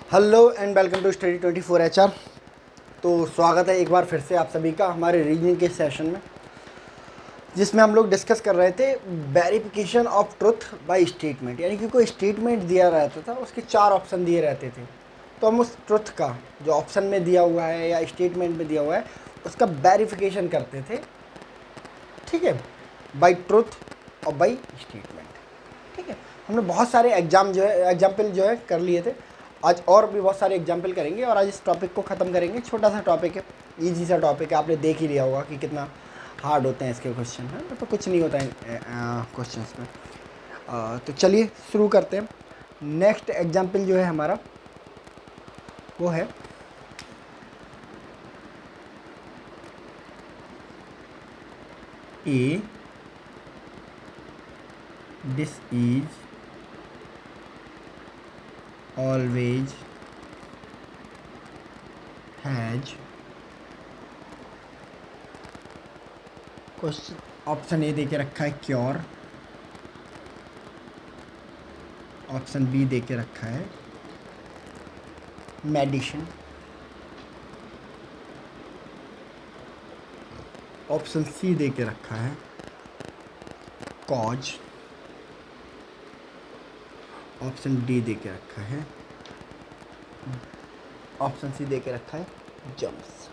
Hello and welcome to study 24 HR। तो स्वागत है एक बार फिर से आप सभी का हमारे रीजनिंग के सेशन में, जिसमें हम लोग डिस्कस कर रहे थे verification of truth by statement. यानी कि कोई स्टेटमेंट दिया रहता था, उसके 4 ऑप्शन दिए रहते थे, तो हम उस ट्रुथ का जो ऑप्शन में दिया हुआ है या स्टेटमेंट में दिया हुआ है उसका वेरिफिकेशन करते थे। ठीक है, बाय ट्रुथ और बाय स्टेटमेंट। ठीक है, हमने बहुत सारे एग्जाम्पल जो है कर लिए थे। आज और भी बहुत सारे एग्जाम्पल करेंगे और आज इस टॉपिक को ख़त्म करेंगे। छोटा सा टॉपिक है, इजी सा टॉपिक है, आपने देख ही लिया होगा कि कितना हार्ड होते हैं इसके क्वेश्चन है, तो कुछ नहीं होता है क्वेश्चन में। तो चलिए शुरू करते हैं। नेक्स्ट एग्जाम्पल जो है हमारा वो है A this is always has question. Option A दे के रखा है क्योर, ऑप्शन बी दे के रखा है मेडिसिन, ऑप्शन सी दे के रखा है कॉज, ऑप्शन डी दे के रखा है, ऑप्शन सी दे के रखा है जम्स।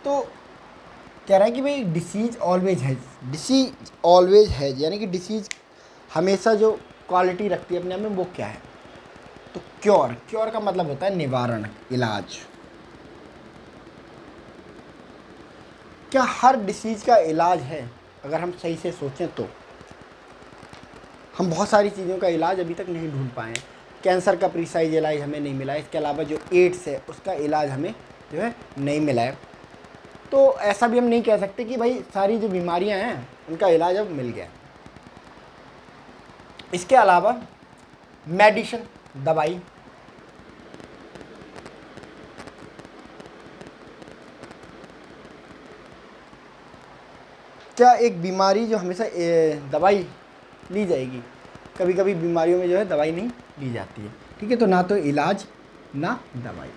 तो कह रहा है कि भाई disease always has, disease always has यानी कि डिसीज हमेशा जो क्वालिटी रखती है अपने आप में वो क्या है। तो क्योर, क्योर का मतलब होता है निवारण, इलाज। क्या हर डिसीज का इलाज है? अगर हम सही से सोचें तो हम बहुत सारी चीज़ों का इलाज अभी तक नहीं ढूंढ पाए हैं। कैंसर का प्रिसाइज इलाज हमें नहीं मिला है, इसके अलावा जो एड्स है उसका इलाज हमें जो है नहीं मिला है। तो ऐसा भी हम नहीं कह सकते कि भाई सारी जो बीमारियां हैं उनका इलाज अब मिल गया। इसके अलावा मेडिसिन, दवाई, क्या एक बीमारी जो हमेशा दवाई ली जाएगी? कभी कभी बीमारियों में जो है दवाई नहीं ली जाती है। ठीक है, तो ना तो इलाज ना दवाई।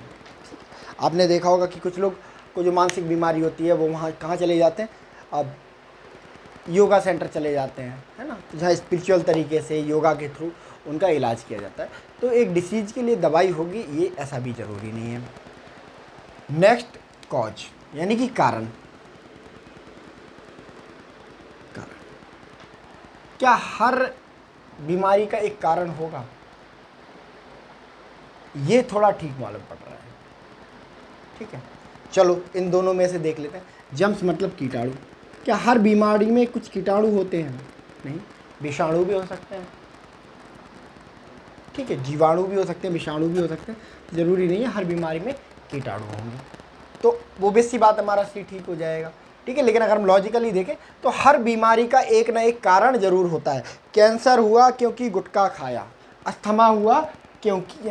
आपने देखा होगा कि कुछ लोग को जो मानसिक बीमारी होती है वो वहाँ कहाँ चले जाते हैं, अब योगा सेंटर चले जाते हैं, है ना, तो जहाँ स्पिरिचुअल तरीके से योगा के थ्रू उनका इलाज किया जाता है। तो एक डिसीज के लिए दवाई होगी ये ऐसा भी ज़रूरी नहीं है। नेक्स्ट, कॉज यानी कि कारण। कारण, क्या हर बीमारी का एक कारण होगा? ये थोड़ा ठीक मालूम पड़ रहा है। ठीक है, चलो इन दोनों में से देख लेते हैं। जम्स मतलब कीटाणु, क्या हर बीमारी में कुछ कीटाणु होते हैं? नहीं, विषाणु भी हो सकते हैं। ठीक है, जीवाणु भी हो सकते हैं, विषाणु भी हो सकते हैं, ज़रूरी नहीं है हर बीमारी में कीटाणु होंगे। तो वो भी सी बात, हमारा सी ठीक हो जाएगा। ठीक है, लेकिन अगर हम लॉजिकली देखें तो हर बीमारी का एक ना एक कारण जरूर होता है। कैंसर हुआ क्योंकि गुटखा खाया, अस्थमा हुआ क्योंकि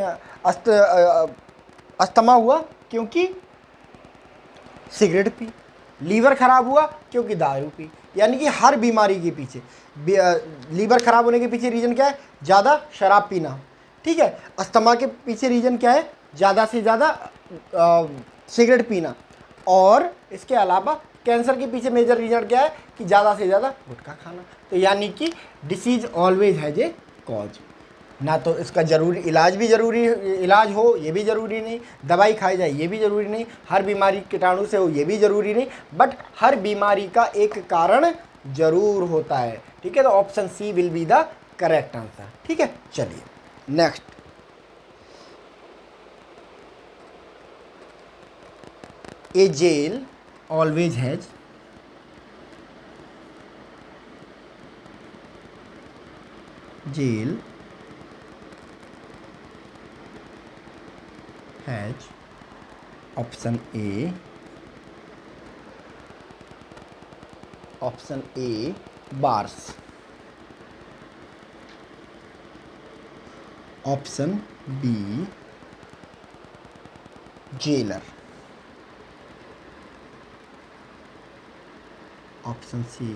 अस्थमा हुआ क्योंकि सिगरेट पी, लीवर खराब हुआ क्योंकि दारू पी। यानी कि हर बीमारी के पीछे लीवर खराब होने के पीछे रीजन क्या है? ज़्यादा शराब पीना। ठीक है, अस्थमा के पीछे रीजन क्या है? ज़्यादा से ज़्यादा सिगरेट पीना। और इसके अलावा कैंसर के पीछे मेजर रीजन क्या है? कि ज़्यादा से ज़्यादा गुटखा खाना। तो यानी कि disease always has A cause. ना तो इसका जरूरी इलाज भी ज़रूरी इलाज हो ये भी ज़रूरी नहीं, दवाई खाई जाए ये भी ज़रूरी नहीं, हर बीमारी कीटाणु से हो ये भी ज़रूरी नहीं, बट हर बीमारी का एक कारण जरूर होता है। ठीक है, तो option C will be the correct answer. ठीक है, चलिए next. A jail always has, jail has, option A, option A bars, option B jailer, option C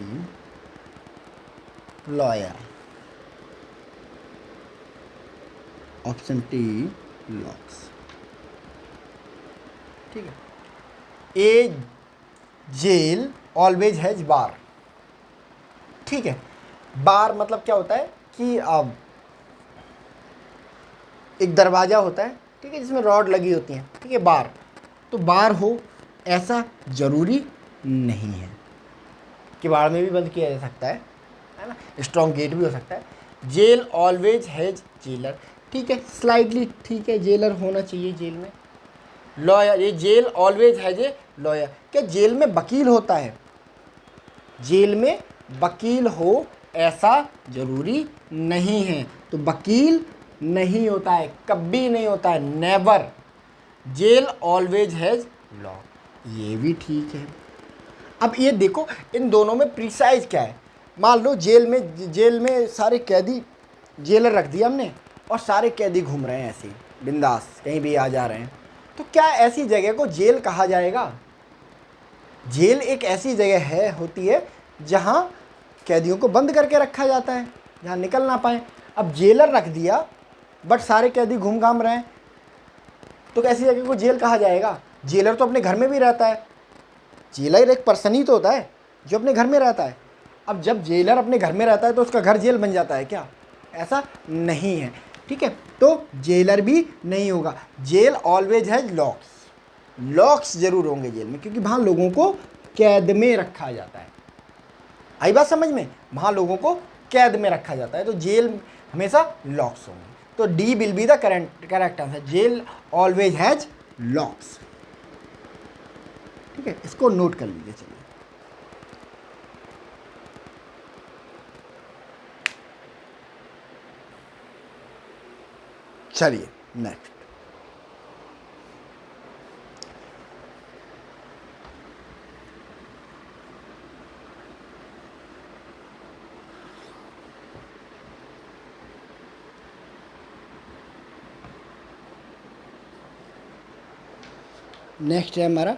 lawyer. Option D locks. ठीक है। A jail always has bar. ठीक है। बार मतलब क्या होता है कि अब एक दरवाज़ा होता है, ठीक है, जिसमें रॉड लगी होती हैं, ठीक है, बार। तो बार हो ऐसा ज़रूरी नहीं है। किवाड़ में भी बंद किया जा सकता है ना, स्ट्रॉन्ग गेट भी हो सकता है। Jail always has jailer. ठीक है, स्लाइडली ठीक है, जेलर होना चाहिए जेल में। लॉयर, ये jail always has a lawyer. क्या जेल में वकील होता है? जेल में वकील हो ऐसा जरूरी नहीं है। तो वकील नहीं होता है, कभी नहीं होता है, never. Jail always has law, ये भी ठीक है। अब ये देखो इन दोनों में प्रिसाइज क्या है। मान लो जेल में सारे कैदी, जेलर रख दिया हमने और सारे कैदी घूम रहे हैं ऐसे ही बिंदास, कहीं भी आ जा रहे हैं, तो क्या ऐसी जगह को जेल कहा जाएगा? जेल एक ऐसी जगह है होती है जहाँ कैदियों को बंद करके रखा जाता है, जहाँ निकल ना पाए। अब जेलर रख दिया बट सारे कैदी घूम घाम रहे हैं, तो ऐसी जगह को जेल कहा जाएगा? जेलर तो अपने घर में भी रहता है। जेलर एक पर्सन ही तो होता है जो अपने घर में रहता है। अब जब जेलर अपने घर में रहता है तो उसका घर जेल बन जाता है क्या? ऐसा नहीं है। ठीक है, तो जेलर भी नहीं होगा। Jail always has locks. Locks जरूर होंगे जेल में, क्योंकि वहाँ लोगों को कैद में रखा जाता है। आई बात समझ में? वहाँ लोगों को कैद में रखा जाता है, तो जेल हमेशा लॉक्स होंगे। तो D will be the correct answer, jail always has locks. ठीक है, इसको नोट कर लीजिए। चलिए चलिए नेक्स्ट। नेक्स्ट है हमारा,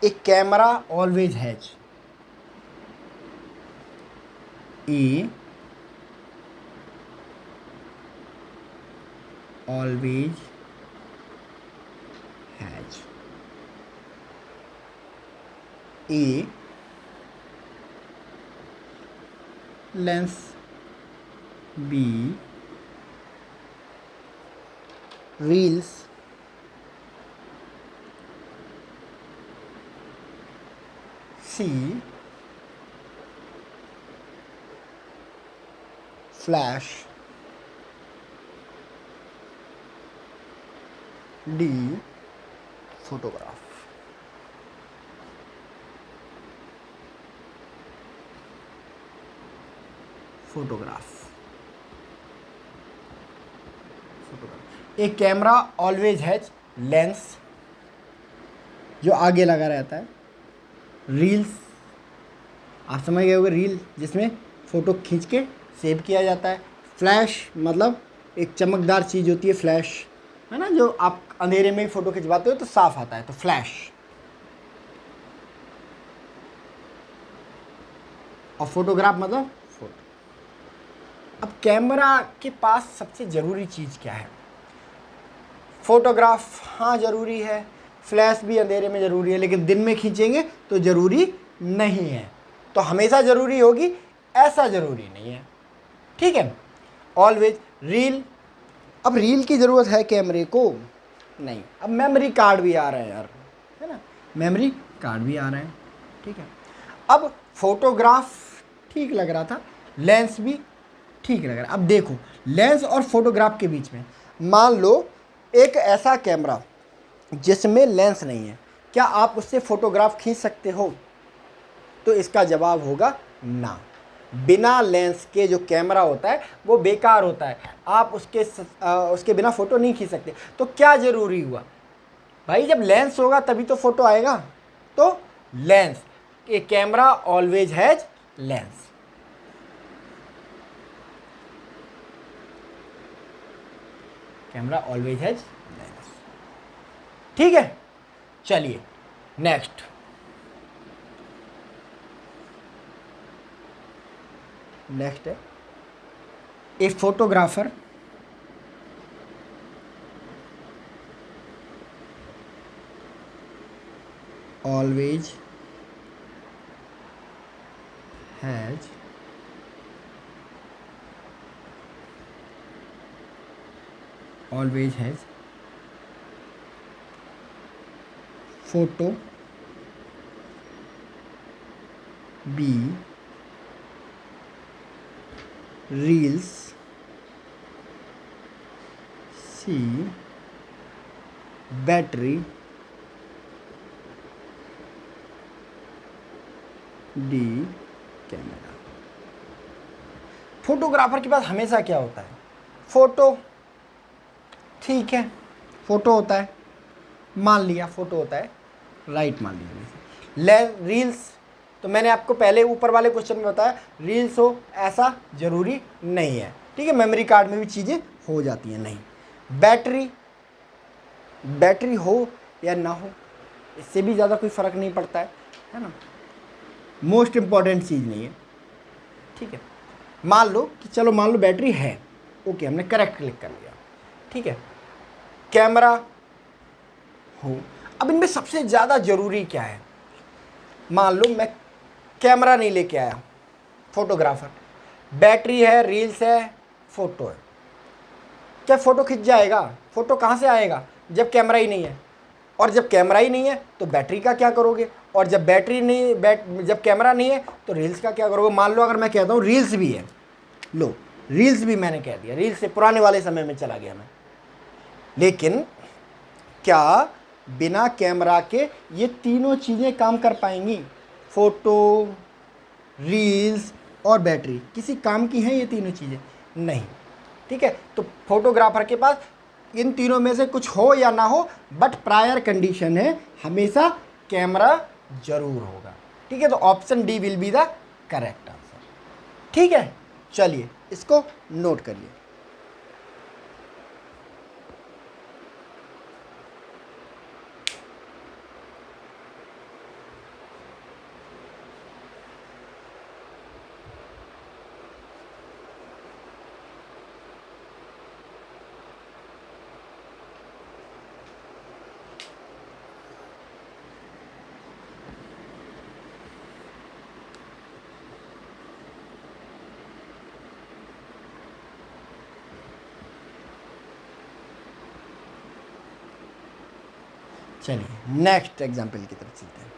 a camera always has. A always has. A lens. B reels. C flash. D photograph. Photograph. एक कैमरा ऑलवेज हैज लेंस, जो आगे लगा रहता है। रील्स, आप समझ गए होंगे, रील जिसमें फ़ोटो खींच के सेव किया जाता है। फ्लैश मतलब एक चमकदार चीज़ होती है, फ्लैश है ना, जो आप अंधेरे में फ़ोटो खिंचवाते हो तो साफ आता है, तो फ्लैश। और फोटोग्राफ मतलब फोटो। अब कैमरा के पास सबसे ज़रूरी चीज़ क्या है? फोटोग्राफ हाँ ज़रूरी है, फ्लैश भी अंधेरे में ज़रूरी है, लेकिन दिन में खींचेंगे तो ज़रूरी नहीं है। तो हमेशा ज़रूरी होगी ऐसा ज़रूरी नहीं है। ठीक है। ऑलवेज रील, अब रील की ज़रूरत है कैमरे को? नहीं। अब मेमोरी कार्ड भी आ रहे हैं यार, है ना, मेमोरी कार्ड भी आ रहे हैं। ठीक है। अब फोटोग्राफ ठीक लग रहा था, लेंस भी ठीक लग रहा है। अब देखो लेंस और फोटोग्राफ के बीच में मान लो एक ऐसा कैमरा जिसमें लेंस नहीं है, क्या आप उससे फोटोग्राफ खींच सकते हो? तो इसका जवाब होगा ना। बिना लेंस के जो कैमरा होता है वो बेकार होता है, आप उसके बिना फ़ोटो नहीं खींच सकते। तो क्या ज़रूरी हुआ भाई? जब लेंस होगा तभी तो फ़ोटो आएगा। तो lens, A camera always has lens. Camera always has lens. ठीक है, चलिए नेक्स्ट। नेक्स्ट है ए photographer always has photo B reels C battery D camera. Photographer के पास हमेशा क्या होता है? फोटो। ठीक है, फोटो होता है, मान लिया फोटो होता है, राइट मान लिया। रील्स, तो मैंने आपको पहले ऊपर वाले क्वेश्चन में बताया रील्स हो ऐसा जरूरी नहीं है। ठीक है, मेमोरी कार्ड में भी चीज़ें हो जाती हैं। नहीं, बैटरी हो या ना हो इससे भी ज़्यादा कोई फ़र्क नहीं पड़ता है ना, मोस्ट इम्पॉर्टेंट चीज़ नहीं है। ठीक है, मान लो कि चलो मान लो बैटरी है, ओके हमने करेक्ट क्लिक कर लिया। ठीक है, कैमरा हो। अब इनमें सबसे ज़्यादा ज़रूरी क्या है? मान लो मैं कैमरा नहीं लेके आया, फोटोग्राफर, बैटरी है, रील्स है, फोटो है, क्या फ़ोटो खिंच जाएगा? फ़ोटो कहाँ से आएगा जब कैमरा ही नहीं है? और जब कैमरा ही नहीं है तो बैटरी का क्या करोगे? और जब बैटरी नहीं जब कैमरा नहीं है तो रील्स का क्या करोगे? मान लो अगर मैं कहता हूँ रील्स भी है, लो रील्स भी मैंने कह दिया, रील्स से पुराने वाले समय में चला गया मैं, लेकिन क्या बिना कैमरा के ये तीनों चीज़ें काम कर पाएंगी? फोटो, रील्स और बैटरी किसी काम की हैं ये तीनों चीज़ें? नहीं। ठीक है, तो फोटोग्राफर के पास इन तीनों में से कुछ हो या ना हो, बट प्रायर कंडीशन है हमेशा कैमरा जरूर होगा। ठीक है, तो option D will be the correct answer. ठीक है, चलिए इसको नोट करिए। चलिए नेक्स्ट एग्जाम्पल की तरफ चलते हैं।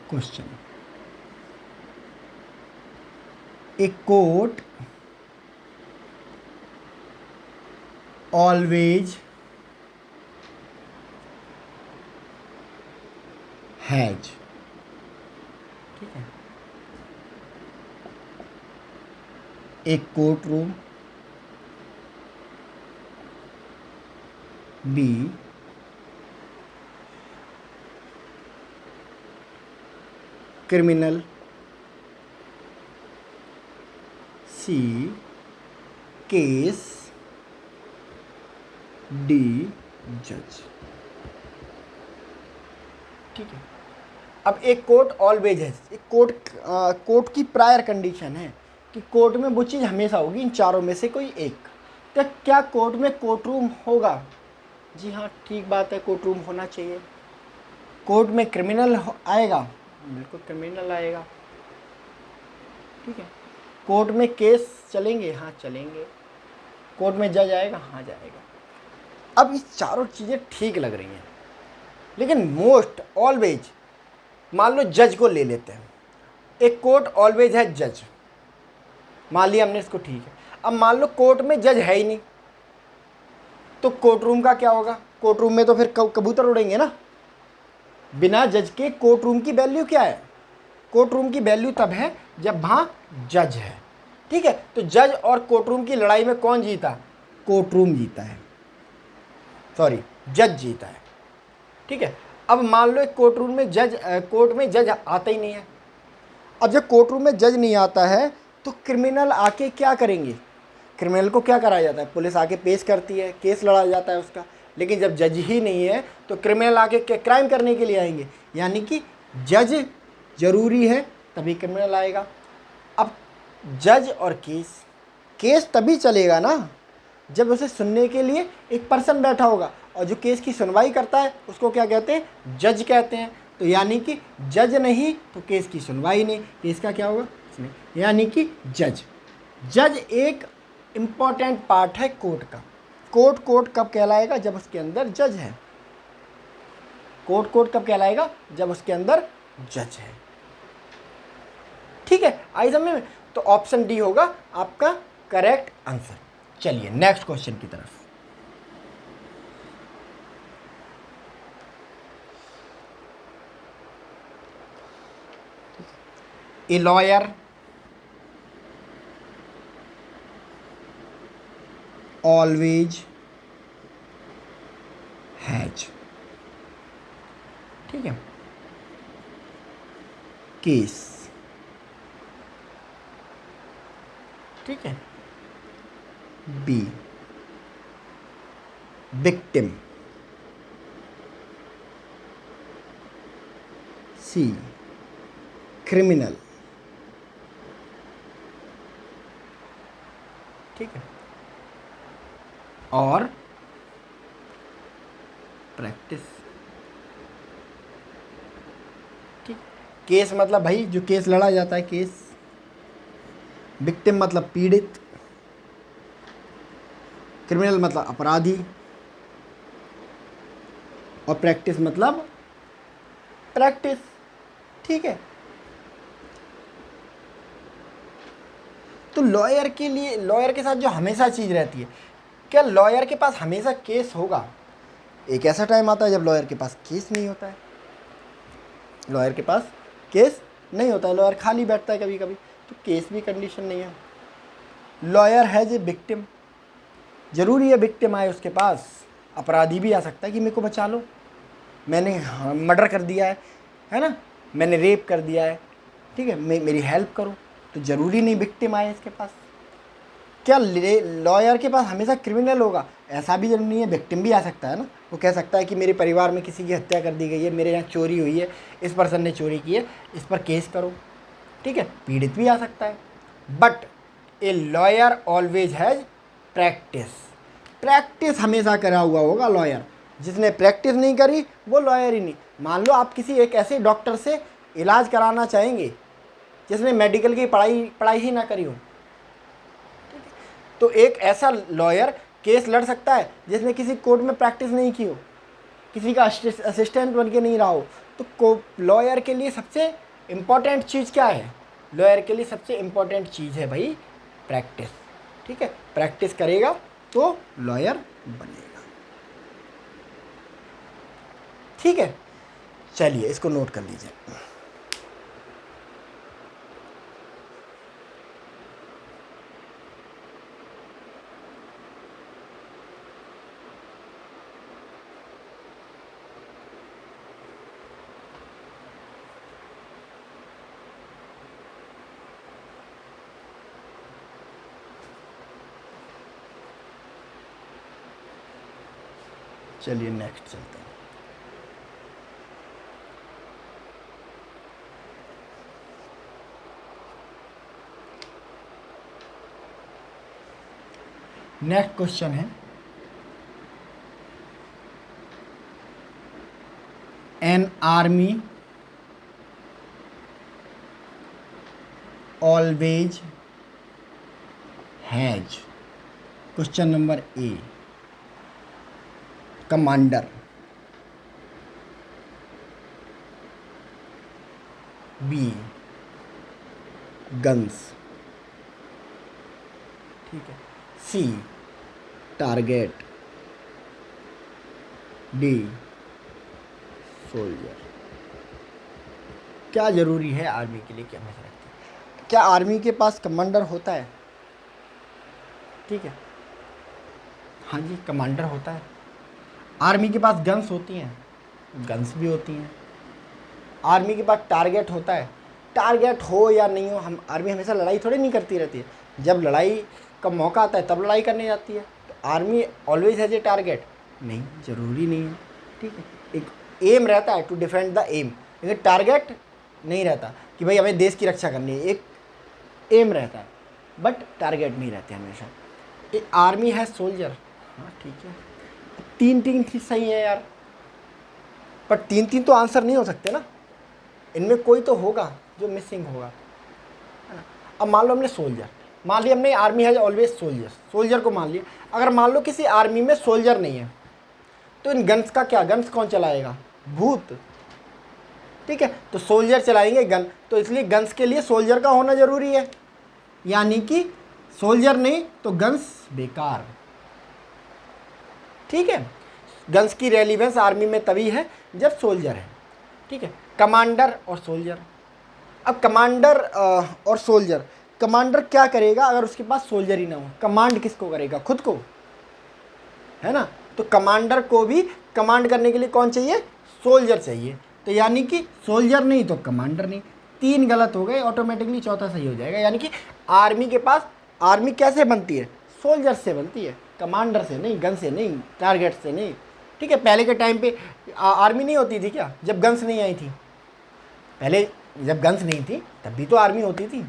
Question, a court always has, ठीक है, A court room B criminal C case D जज। ठीक है, अब एक कोर्ट ऑलवेज है, एक कोर्ट की प्रायर कंडीशन है कि कोर्ट में वो चीज़ हमेशा होगी, इन चारों में से कोई एक। तो क्या कोर्ट में कोर्ट रूम होगा? जी हाँ, ठीक बात है, कोर्ट रूम होना चाहिए। कोर्ट में क्रिमिनल आएगा? बिल्कुल क्रिमिनल आएगा। ठीक है, कोर्ट में केस चलेंगे? हाँ चलेंगे। कोर्ट में जज आएगा? हाँ जाएगा। अब ये चारों चीज़ें ठीक लग रही हैं, लेकिन मोस्ट ऑलवेज, मान लो जज को ले लेते हैं, एक कोर्ट ऑलवेज है जज, मान लिया हमने इसको, ठीक है। अब मान लो कोर्ट में जज है ही नहीं, तो कोर्ट रूम का क्या होगा? कोर्ट रूम में तो फिर कबूतर उड़ेंगे ना। बिना जज के कोर्ट रूम की वैल्यू क्या है? कोर्ट रूम की वैल्यू तब है जब वहाँ जज है। ठीक है, तो जज और कोर्ट रूम की लड़ाई में कौन जीता? कोर्ट रूम जीता है, सॉरी जज जीता है। ठीक है, अब मान लो एक कोर्ट रूम में कोर्ट में जज आता ही नहीं है। अब जब कोर्ट रूम में जज नहीं आता है तो क्रिमिनल आके क्या करेंगे? क्रिमिनल को क्या कराया जाता है? पुलिस आके पेश करती है, केस लड़ा जाता है उसका। लेकिन जब जज ही नहीं है तो क्रिमिनल आके क्राइम करने के लिए आएंगे, यानी कि जज जरूरी है तभी क्रिमिनल आएगा। अब जज और केस, केस तभी चलेगा ना जब उसे सुनने के लिए एक पर्सन बैठा होगा, और जो केस की सुनवाई करता है उसको क्या कहते हैं, जज कहते हैं। तो यानी कि जज नहीं तो केस की सुनवाई नहीं, केस का क्या होगा, यानी कि जज। जज एक इम्पॉर्टेंट पार्ट है कोर्ट का। कोर्ट कोर्ट कब कहलाएगा, जब उसके अंदर जज है। कोर्ट कोर्ट कब कहलाएगा, जब उसके अंदर जज है। ठीक है, आई समझ में। तो ऑप्शन डी होगा आपका करेक्ट आंसर। चलिए नेक्स्ट क्वेश्चन की तरफ। ए लॉयर ऑलवेज हैज, ठीक है, केस, ठीक है, बी विक्टिम, सी क्रिमिनल, ठीक है, और प्रैक्टिस। ठीक, केस मतलब भाई जो केस लड़ा जाता है केस, विक्टिम मतलब पीड़ित, क्रिमिनल मतलब अपराधी, और प्रैक्टिस मतलब प्रैक्टिस। ठीक है, तो लॉयर के लिए, लॉयर के साथ जो हमेशा चीज़ रहती है, क्या लॉयर के पास हमेशा केस होगा? एक ऐसा टाइम आता है जब लॉयर के पास केस नहीं होता है, लॉयर के पास केस नहीं होता है, लॉयर खाली बैठता है कभी कभी, तो केस भी कंडीशन नहीं है। लॉयर है जो विक्टिम, ज़रूरी है विक्टिम आए उसके पास, अपराधी भी आ सकता है कि मेरे को बचा लो, मैंने मर्डर कर दिया है ना, मैंने रेप कर दिया है, ठीक है, मेरी हेल्प करो, तो ज़रूरी नहीं विक्टिम आए इसके पास। क्या लॉयर के पास हमेशा क्रिमिनल होगा? ऐसा भी जरूरी नहीं है, विक्टिम भी आ सकता है ना, वो कह सकता है कि मेरे परिवार में किसी की हत्या कर दी गई है, मेरे यहाँ चोरी हुई है, इस पर्सन ने चोरी की है, इस पर केस करो, ठीक है, पीड़ित भी आ सकता है। But a lawyer always has practice, practice हमेशा करा हुआ होगा लॉयर, जिसने प्रैक्टिस नहीं करी वो लॉयर ही नहीं। मान लो आप किसी एक ऐसे डॉक्टर से इलाज कराना चाहेंगे जिसने मेडिकल की पढ़ाई ही ना करी हो, तो एक ऐसा लॉयर केस लड़ सकता है जिसने किसी कोर्ट में प्रैक्टिस नहीं की हो, किसी का असिस्टेंट बन के नहीं रहा हो। तो लॉयर के लिए सबसे इम्पॉर्टेंट चीज़ क्या है? लॉयर के लिए सबसे इम्पॉर्टेंट चीज़ है भाई प्रैक्टिस। ठीक है, प्रैक्टिस करेगा तो लॉयर बनेगा। ठीक है, चलिए इसको नोट कर लीजिए। चलिए नेक्स्ट चलते हैं। नेक्स्ट क्वेश्चन है, an army always has, question number A, commander, B guns, ठीक है, सी टारगेट, डी सोल्जर। क्या ज़रूरी है आर्मी के लिए, क्या हमेशा रखते हैं? क्या आर्मी के पास कमांडर होता है? ठीक है, हाँ जी कमांडर होता है। आर्मी के पास गन्स होती हैं, गन्स भी होती हैं। आर्मी के पास टारगेट होता है, टारगेट हो या नहीं हो, हम आर्मी हमेशा लड़ाई थोड़ी नहीं करती रहती है, जब लड़ाई का मौका आता है तब लड़ाई करने जाती है। तो army always has A target? नहीं, ज़रूरी नहीं है। ठीक है, एक एम रहता है टू डिफेंड द एम, लेकिन टारगेट नहीं रहता कि भाई हमें देश की रक्षा करनी है, एक एम रहता है। बट टारगेट नहीं रहते हमेशा। आर्मी है सोल्जर, हाँ ठीक है, तीन तीन सही है यार, पर तीन तीन तो आंसर नहीं हो सकते ना, इनमें कोई तो होगा जो मिसिंग होगा, है ना। अब मान लो हमने सोल्जर, मान लिया हमने आर्मी है ऑलवेज सोल्जर, सोल्जर को मान लिया। अगर मान लो किसी आर्मी में सोल्जर नहीं है, तो इन गन्स का क्या, गन्स कौन चलाएगा, भूत, ठीक है, तो सोल्जर चलाएंगे गन, तो इसलिए गन्स के लिए सोल्जर का होना जरूरी है, यानी कि सोल्जर नहीं तो गन्स बेकार, ठीक है। गन्स की रेलिवेंस आर्मी में तभी है जब सोल्जर है, ठीक है। कमांडर और सोल्जर, अब कमांडर और सोल्जर, कमांडर क्या करेगा अगर उसके पास सोल्जर ही ना हो, कमांड किसको करेगा, खुद को, है ना। तो कमांडर को भी कमांड करने के लिए कौन चाहिए, सोल्जर चाहिए, तो यानी कि सोल्जर नहीं तो कमांडर नहीं, तीन गलत हो गए, ऑटोमेटिकली चौथा सही हो जाएगा। यानी कि आर्मी के पास, आर्मी कैसे बनती है, सोल्जर से बनती है, कमांडर से नहीं, गन से नहीं, टारगेट से नहीं, ठीक है। पहले के टाइम पे आर्मी नहीं होती थी क्या, जब गन्स नहीं आई थी, पहले जब गन्स नहीं थी तब भी तो आर्मी होती थी,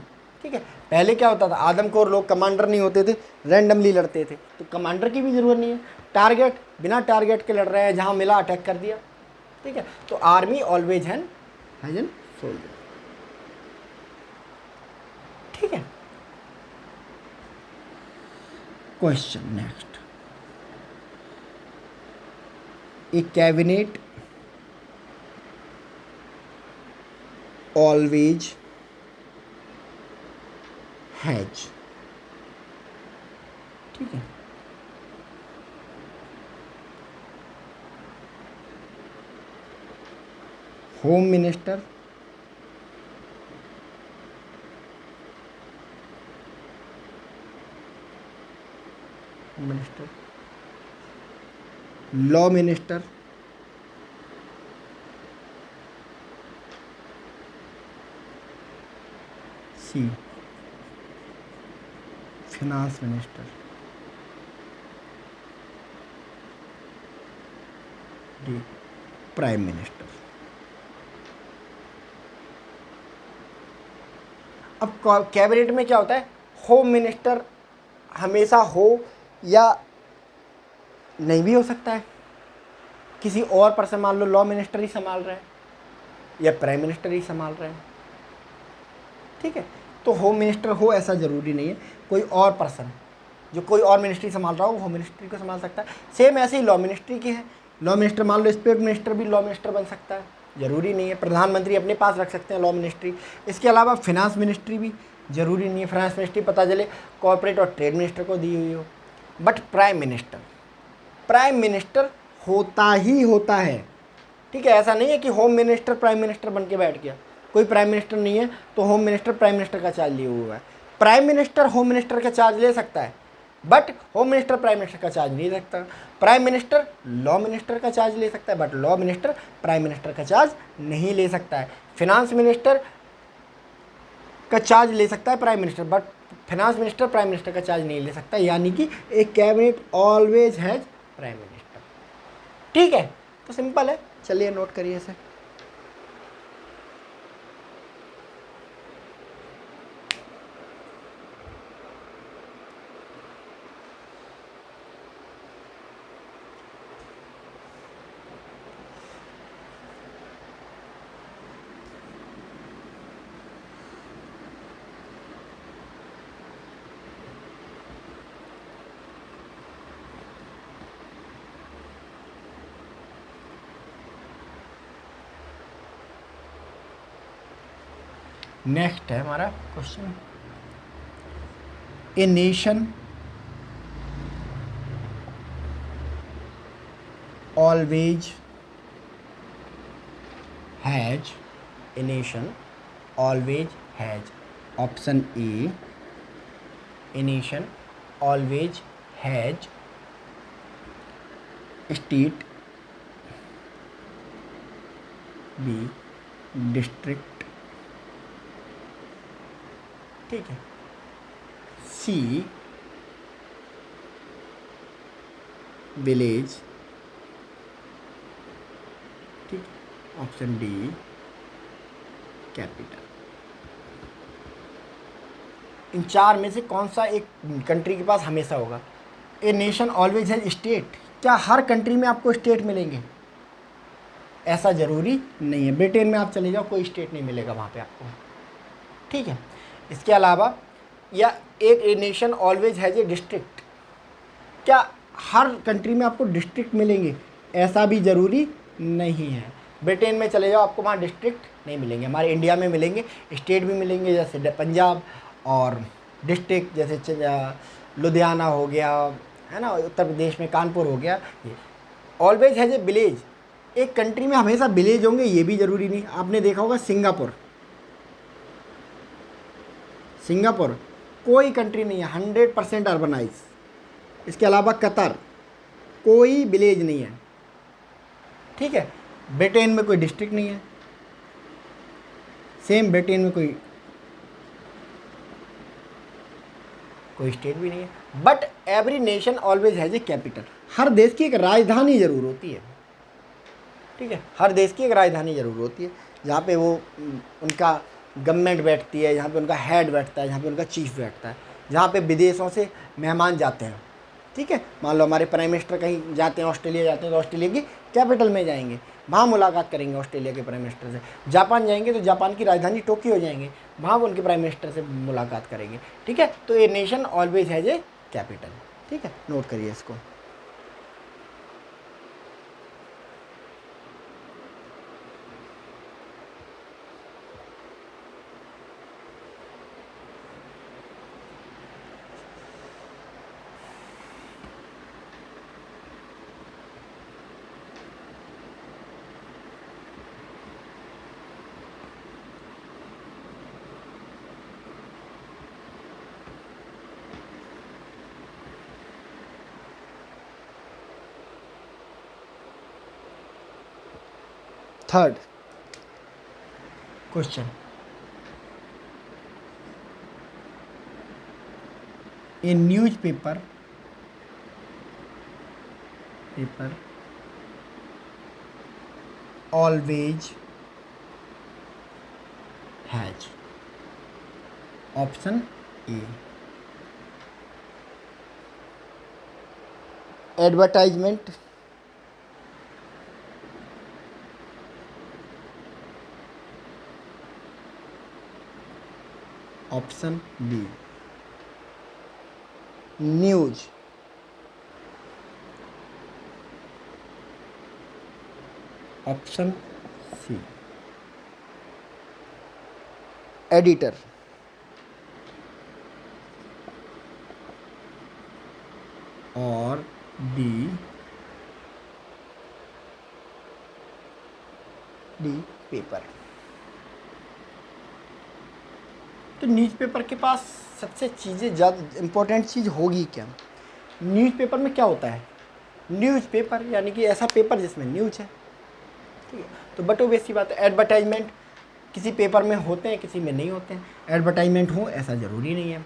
ठीक है। पहले क्या होता था, आदमखोर लोग, कमांडर नहीं होते थे, रैंडमली लड़ते थे, तो कमांडर की भी ज़रूरत नहीं है, टारगेट, बिना टारगेट के लड़ रहे हैं, जहाँ मिला अटैक कर दिया, ठीक है। तो army always has an soldier, ठीक है। Question next, a cabinet always has, ठीक है, home minister, minister, law minister, C finance minister, D prime minister. अब कैबिनेट में क्या होता है, होम मिनिस्टर हमेशा हो या नहीं भी हो सकता है, किसी और पर्सन, मान लो लॉ मिनिस्टर ही संभाल रहे हैं या प्राइम मिनिस्टर ही संभाल रहे हैं, ठीक है। तो होम मिनिस्टर हो ऐसा ज़रूरी नहीं है, कोई और पर्सन जो कोई और मिनिस्ट्री संभाल रहा हो वो होम मिनिस्ट्री को संभाल सकता है। सेम ऐसे ही लॉ मिनिस्ट्री की है, लॉ मिनिस्टर मान लो स्टेट मिनिस्टर भी लॉ मिनिस्टर बन सकता है, ज़रूरी नहीं है, प्रधानमंत्री अपने पास रख सकते हैं लॉ मिनिस्ट्री। इसके अलावा फिनांस मिनिस्ट्री भी ज़रूरी नहीं है, फाइनेंस मिनिस्ट्री पता चले कॉर्पोरेट और ट्रेड मिनिस्टर को दी हुई हो। But prime minister, prime minister होता ही होता है, ठीक है। ऐसा नहीं है कि होम मिनिस्टर प्राइम मिनिस्टर बन के बैठ गया, कोई प्राइम मिनिस्टर नहीं है तो होम मिनिस्टर प्राइम मिनिस्टर का चार्ज लिए हुआ है। प्राइम मिनिस्टर होम मिनिस्टर का चार्ज ले सकता है, but home minister prime minister का चार्ज नहीं ले सकता। प्राइम मिनिस्टर लॉ मिनिस्टर का चार्ज ले सकता है, but law minister prime minister का चार्ज नहीं ले सकता है। फिनांस मिनिस्टर का चार्ज ले सकता है prime minister, but finance minister prime minister का चार्ज नहीं ले सकता, यानी कि एक cabinet always has prime minister, ठीक है। तो सिंपल है, चलिए नोट करिए इसे। नेक्स्ट है हमारा question, a nation always has, a nation always has, option A, a nation always has state, B district, ठीक है, सी विलेज, ठीक, ऑप्शन डी कैपिटल। इन चार में से कौन सा एक कंट्री के पास हमेशा होगा? ए नेशन ऑलवेज हैज स्टेट। क्या हर कंट्री में आपको स्टेट मिलेंगे? ऐसा ज़रूरी नहीं है। ब्रिटेन में आप चले जाओ, कोई स्टेट नहीं मिलेगा वहाँ पे आपको, ठीक है। इसके अलावा, या एक ए nation always has A district. क्या हर कंट्री में आपको डिस्ट्रिक्ट मिलेंगे? ऐसा भी ज़रूरी नहीं है। ब्रिटेन में चले जाओ, आपको वहाँ डिस्ट्रिक्ट नहीं मिलेंगे। हमारे इंडिया में मिलेंगे, स्टेट भी मिलेंगे, जैसे पंजाब, और डिस्ट्रिक्ट जैसे लुधियाना हो गया, है ना, उत्तर प्रदेश में कानपुर हो गया। ये ऑलवेज हैज ए विलेज। एक कंट्री में हमेशा विलेज होंगे, ये भी ज़रूरी नहीं। आपने देखा होगा सिंगापुर, सिंगापुर कोई कंट्री नहीं है, 100% अर्बनाइज। इसके अलावा कतर, कोई विलेज नहीं है, ठीक है। ब्रिटेन में कोई डिस्ट्रिक्ट नहीं है, सेम ब्रिटेन में कोई स्टेट भी नहीं है। But every nation always has a capital. हर देश की एक राजधानी ज़रूर होती है, ठीक है। हर देश की एक राजधानी ज़रूर होती है, जहाँ पे वो उनका गवर्नमेंट बैठती है, जहाँ पे उनका हेड बैठता है, जहाँ पे उनका चीफ बैठता है, जहाँ पे विदेशों से मेहमान जाते हैं, ठीक है। मान लो हमारे प्राइम मिनिस्टर कहीं जाते हैं, ऑस्ट्रेलिया जाते हैं, तो ऑस्ट्रेलिया की कैपिटल में जाएंगे, वहाँ मुलाकात करेंगे ऑस्ट्रेलिया के प्राइम मिनिस्टर से। जापान जाएंगे तो जापान की राजधानी टोक्यो जाएंगे, वहाँ उनके प्राइम मिनिस्टर से मुलाकात करेंगे, ठीक है। तो a nation always has a capital, ठीक है, नोट करिए इसको। Third question, a newspaper always has, option A, advertisement, option B, news, option C, editor, और डी पेपर। तो न्यूज़पेपर के पास सबसे चीज़ें ज़्यादा इम्पोर्टेंट चीज़ होगी क्या? न्यूज़पेपर में क्या होता है? न्यूज़पेपर यानी कि ऐसा पेपर जिसमें न्यूज़ है, ठीक है। तो बट ऑब्वियस सी बात है, एडवर्टाइजमेंट किसी पेपर में होते हैं, किसी में नहीं होते हैं। एडवर्टाइजमेंट हो ऐसा ज़रूरी नहीं है,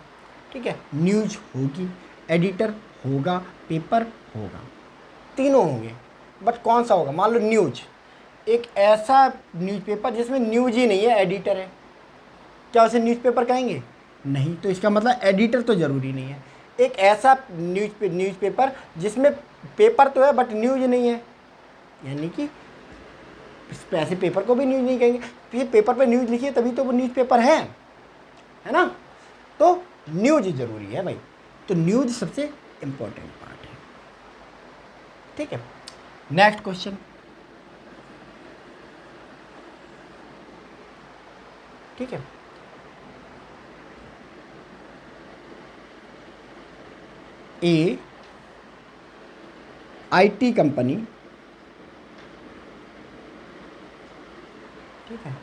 ठीक है। न्यूज़ होगी, एडिटर होगा, पेपर होगा, तीनों होंगे। बट कौन सा होगा? मान लो न्यूज़, एक ऐसा न्यूज़पेपर जिसमें न्यूज़ ही नहीं है, एडिटर है, क्या उसे न्यूज़पेपर कहेंगे? नहीं। तो इसका मतलब एडिटर तो ज़रूरी नहीं है। एक ऐसा न्यूज़पेपर जिसमें पेपर तो है बट न्यूज़ नहीं है, यानी कि ऐसे पेपर को भी न्यूज़ नहीं कहेंगे। तो ये पेपर पे न्यूज़ लिखी है तभी तो वो न्यूज़पेपर है ना। तो न्यूज़ ज़रूरी है भाई। तो न्यूज़ सबसे इम्पोर्टेंट पार्ट है, ठीक है। नेक्स्ट क्वेश्चन, ठीक है। ए आईटी कंपनी, ठीक है,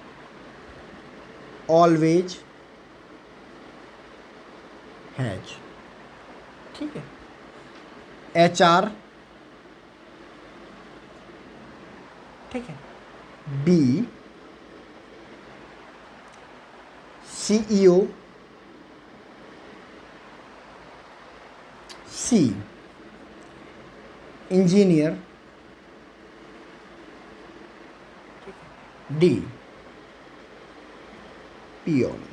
ऑलवेज हैज, ठीक है। एचआर, ठीक है। B CEO, C engineer, D peon.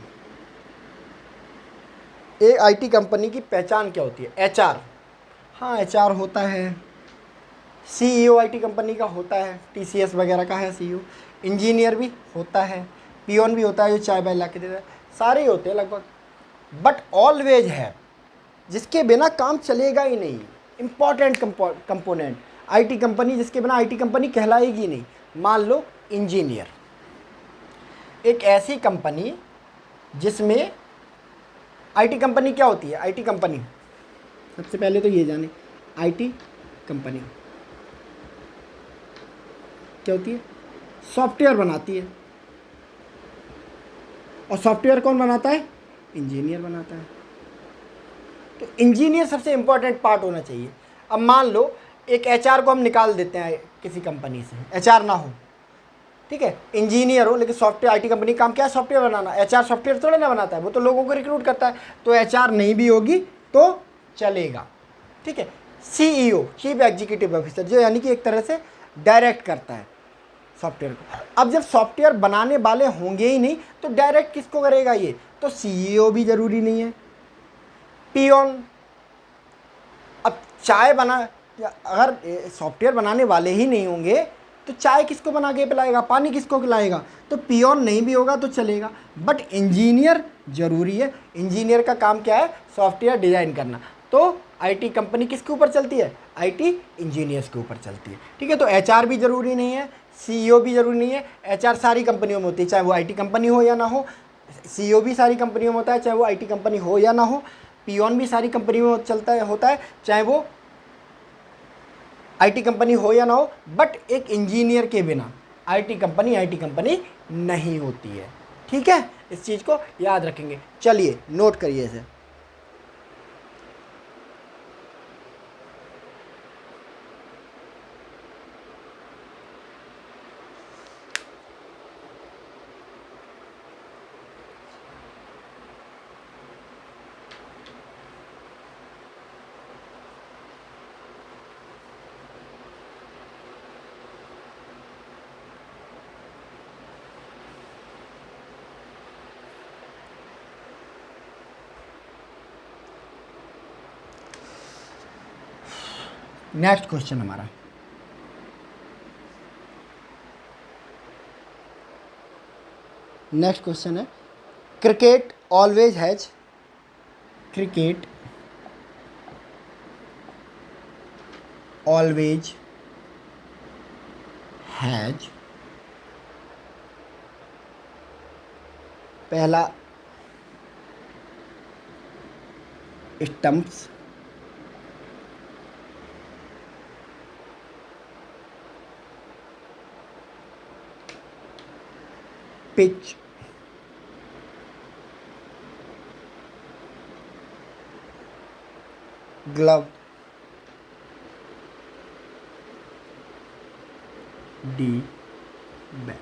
एक आईटी कंपनी की पहचान क्या होती है? एचआर। हाँ, एचआर होता है, सीईओ आईटी कंपनी का होता है, टीसीएस वगैरह का है सीईओ। इंजीनियर भी होता है, पियोन भी होता है जो चाय बाय ला के देता है, सारे ही होते हैं लगभग। बट ऑलवेज है जिसके बिना काम चलेगा ही नहीं, इंपॉर्टेंट कंपोनेंट आईटी कंपनी, जिसके बिना आईटी कंपनी कहलाएगी नहीं। मान लो इंजीनियर, एक ऐसी कंपनी जिसमें आईटी कंपनी क्या होती है? आईटी कंपनी सबसे पहले तो ये जाने, आईटी कंपनी क्या होती है? सॉफ्टवेयर बनाती है। और सॉफ्टवेयर कौन बनाता है? इंजीनियर बनाता है। तो इंजीनियर सबसे इंपॉर्टेंट पार्ट होना चाहिए। अब मान लो एक एचआर को हम निकाल देते हैं किसी कंपनी से, एचआर ना हो, ठीक है, इंजीनियर हो, लेकिन सॉफ्टवेयर, आईटी कंपनी काम क्या है? सॉफ्टवेयर बनाना। एचआर सॉफ्टवेयर थोड़ा ना बनाता है, वो तो लोगों को रिक्रूट करता है। तो एचआर नहीं भी होगी तो चलेगा, ठीक है। सीईओ, चीफ एग्जीक्यूटिव ऑफिसर, जो यानी कि एक तरह से डायरेक्ट करता है सॉफ्टवेयर को। अब जब सॉफ्टवेयर बनाने वाले होंगे ही नहीं तो डायरेक्ट किसको करेगा? ये तो सीईओ भी जरूरी नहीं है, पियोन। अब चाय बना, अगर सॉफ्टवेयर बनाने वाले ही नहीं होंगे तो चाय किसको बना के पिलाएगा? पानी किसको पिलाएगा? तो पियोन नहीं भी होगा तो चलेगा, बट इंजीनियर जरूरी है। इंजीनियर का काम क्या है? सॉफ्टवेयर डिजाइन करना। तो आईटी कंपनी किसके ऊपर चलती है? आईटी इंजीनियर्स के ऊपर चलती है, ठीक है। तो एचआर भी जरूरी नहीं है, सीईओ भी जरूरी नहीं है। एचआर सारी कंपनियों में होती है, चाहे वो आईटी कंपनी हो या ना हो। सीईओ भी सारी कंपनियों में होता है, चाहे वो आईटी कंपनी हो या ना हो। पियोन भी सारी कंपनियों में चलता है, होता है, चाहे वो आईटी कंपनी हो या ना हो। बट एक इंजीनियर के बिना आईटी कंपनी नहीं होती है, ठीक है। इस चीज़ को याद रखेंगे। चलिए नोट करिए इसे। नेक्स्ट क्वेश्चन हमारा, नेक्स्ट क्वेश्चन है, cricket always has, cricket always has, पहला stumps, pitch, glove, D, bat,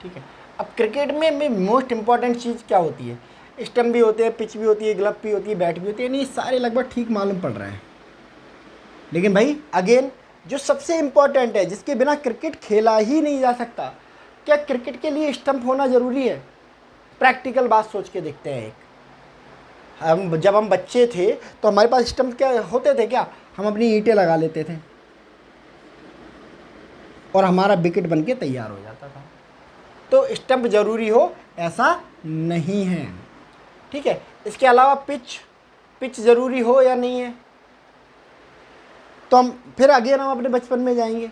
ठीक है। अब क्रिकेट में मोस्ट इंपॉर्टेंट चीज़ क्या होती है? स्टंप भी होते हैं, पिच भी होती है, ग्लव भी होती है, बैट भी होती है, नहीं सारे लगभग ठीक मालूम पड़ रहे हैं। लेकिन भाई अगेन जो सबसे इंपॉर्टेंट है, जिसके बिना क्रिकेट खेला ही नहीं जा सकता, क्या क्रिकेट के लिए स्टंप होना ज़रूरी है? प्रैक्टिकल बात सोच के देखते हैं। एक जब हम बच्चे थे तो हमारे पास स्टंप क्या होते थे? क्या हम अपनी ईंटें लगा लेते थे और हमारा विकेट बन के तैयार हो जाता था। तो स्टंप ज़रूरी हो ऐसा नहीं है, ठीक है। इसके अलावा पिच, पिच ज़रूरी हो या नहीं है? तो हम फिर अगेन हम अपने बचपन में जाएंगे।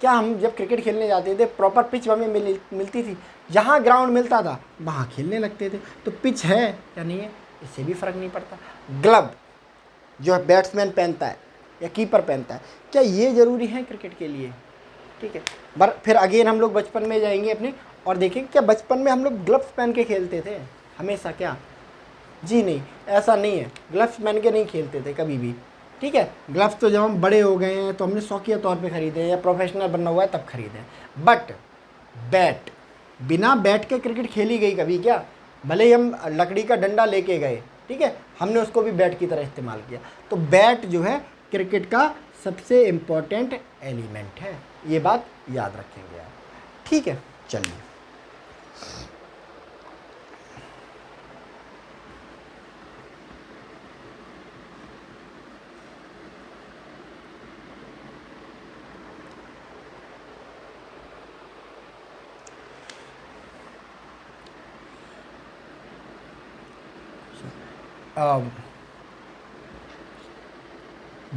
क्या हम जब क्रिकेट खेलने जाते थे प्रॉपर पिच हमें मिलती थी? जहाँ ग्राउंड मिलता था वहाँ खेलने लगते थे। तो पिच है या नहीं है, इससे भी फ़र्क नहीं पड़ता। ग्लव जो बैट्समैन पहनता है या कीपर पहनता है, क्या ये ज़रूरी है क्रिकेट के लिए? ठीक है। पर फिर अगेन हम लोग बचपन में जाएंगे अपने और देखेंगे क्या बचपन में हम लोग ग्लव्स पहन के खेलते थे हमेशा? क्या जी नहीं, ऐसा नहीं है। ग्लव्स पहन के नहीं खेलते थे कभी भी, ठीक है। ग्लव्स तो जब हम बड़े हो गए हैं तो हमने शौकिया तौर पे ख़रीदे या प्रोफेशनल बनना हुआ है तब खरीदे। बट बैट, बिना बैट के क्रिकेट खेली गई कभी क्या? भले ही हम लकड़ी का डंडा लेके गए, ठीक है, हमने उसको भी बैट की तरह इस्तेमाल किया। तो बैट जो है क्रिकेट का सबसे इम्पोर्टेंट एलिमेंट है, ये बात याद रखेंगे आप, ठीक है। चलिए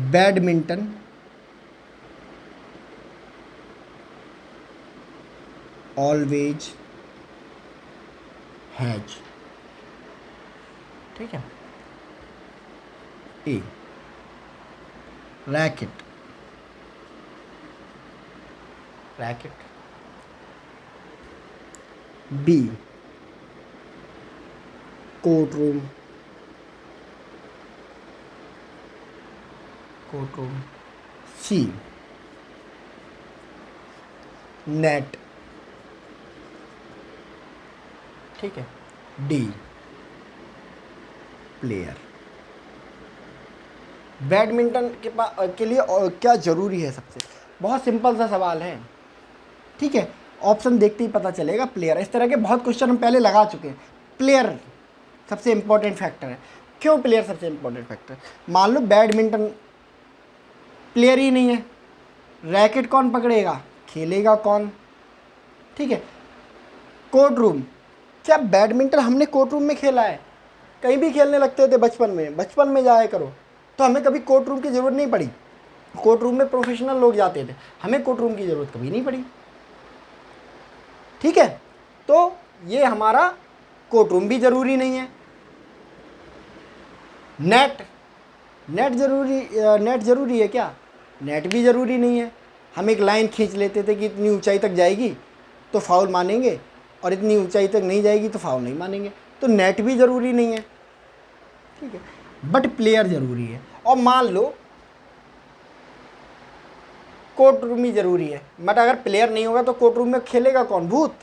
बैडमिंटन ऑलवेज हैज, ठीक है, A racket, racket, B court room, court room, C net, ठीक है, डी प्लेयर। बैडमिंटन के लिए क्या ज़रूरी है? सबसे बहुत सिंपल सा सवाल है, ठीक है, ऑप्शन देखते ही पता चलेगा। प्लेयर, इस तरह के बहुत क्वेश्चन हम पहले लगा चुके हैं। प्लेयर सबसे इंपॉर्टेंट फैक्टर है। क्यों प्लेयर सबसे इंपॉर्टेंट फैक्टर? मान लो बैडमिंटन प्लेयर ही नहीं है, रैकेट कौन पकड़ेगा, खेलेगा कौन, ठीक है। कोर्ट रूम, क्या बैडमिंटन हमने कोर्ट रूम में खेला है? कहीं भी खेलने लगते थे बचपन में जाया करो, तो हमें कभी कोर्ट रूम की ज़रूरत नहीं पड़ी। कोर्ट रूम में प्रोफेशनल लोग जाते थे, हमें कोर्ट रूम की ज़रूरत कभी नहीं पड़ी, ठीक है। तो ये हमारा कोर्ट रूम भी ज़रूरी नहीं है। नेट ज़रूरी है क्या? नेट भी ज़रूरी नहीं है। हम एक लाइन खींच लेते थे कि इतनी ऊंचाई तक जाएगी तो फाउल मानेंगे, और इतनी ऊंचाई तक नहीं जाएगी तो फाउल नहीं मानेंगे। तो नेट भी ज़रूरी नहीं है, ठीक है, बट प्लेयर ज़रूरी है। और मान लो कोर्ट रूम ही ज़रूरी है, बट अगर प्लेयर नहीं होगा तो कोर्ट रूम में खेलेगा कौन? भूत।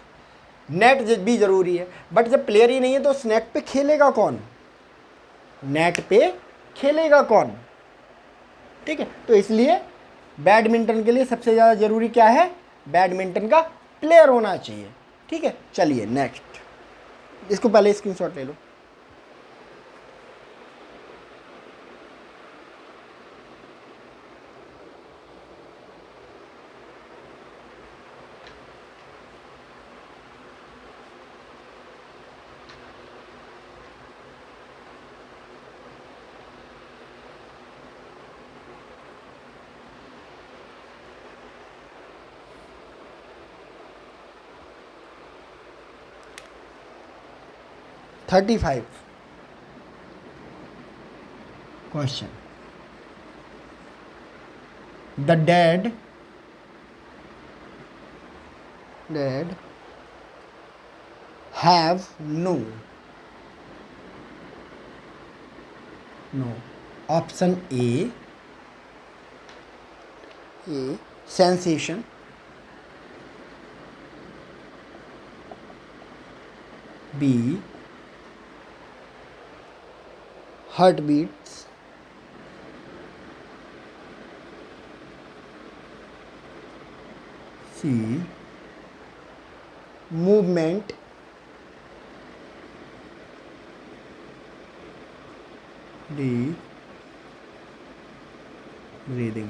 नेट भी ज़रूरी है, बट जब प्लेयर ही नहीं है तो उस नेट पे खेलेगा कौन? नेट पे खेलेगा कौन, ठीक है। तो इसलिए बैडमिंटन के लिए सबसे ज़्यादा ज़रूरी क्या है? बैडमिंटन का प्लेयर होना चाहिए, ठीक है। चलिए नेक्स्ट, इसको पहले स्क्रीनशॉट ले लो। $35 question. The dad have no option A sensation, B heartbeats, C movement, D breathing,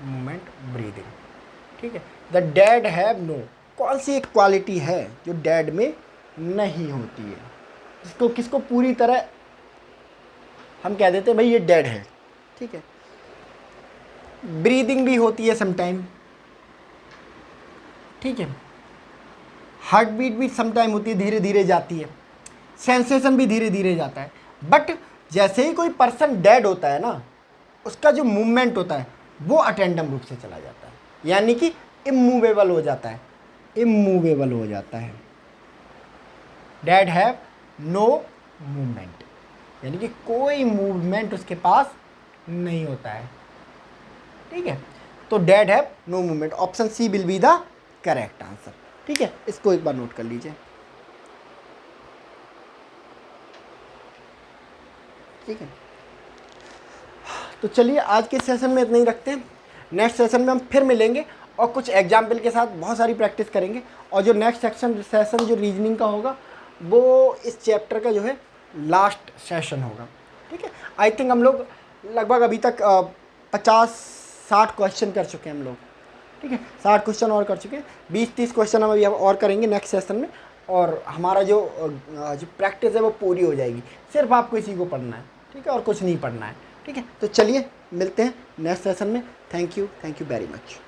movement breathing, ठीक है। द डैड हैव नो, कौन सी एक क्वालिटी है जो डैड में नहीं होती है, जिसको किसको पूरी तरह हम कह देते हैं भाई ये डैड है, ठीक है। ब्रीदिंग भी होती है समटाइम, ठीक है। हार्ट बीट भी समटाइम होती है, धीरे धीरे जाती है। सेंसेशन भी धीरे धीरे जाता है। बट जैसे ही कोई पर्सन डेड होता है ना, उसका जो मूवमेंट होता है वो अटेंडम रूप से चला जाता है, यानी कि इमूवेबल हो जाता है, इमूवेबल हो जाता है। डेड हैव नो मूवमेंट, यानी कि कोई मूवमेंट उसके पास नहीं होता है, ठीक है। तो dead have no movement, option C will be the correct answer, ठीक है। इसको एक बार नोट कर लीजिए, ठीक है। तो चलिए आज के सेशन में इतना ही रखते हैं। नेक्स्ट सेशन में हम फिर मिलेंगे और कुछ एग्जाम्पल के साथ बहुत सारी प्रैक्टिस करेंगे। और जो नेक्स्ट सेशन जो रीजनिंग का होगा वो इस चैप्टर का जो है लास्ट सेशन होगा, ठीक है। आई थिंक हम लोग लगभग अभी तक 50-60 क्वेश्चन कर चुके हैं हम लोग, ठीक है। 60 क्वेश्चन और कर चुके हैं, 20-30 क्वेश्चन हम अभी और करेंगे नेक्स्ट सेशन में। और हमारा जो प्रैक्टिस है वो पूरी हो जाएगी। सिर्फ आपको इसी को पढ़ना है, ठीक है, और कुछ नहीं पढ़ना है, ठीक है। तो चलिए मिलते हैं नेक्स्ट सेशन में। Thank you very much.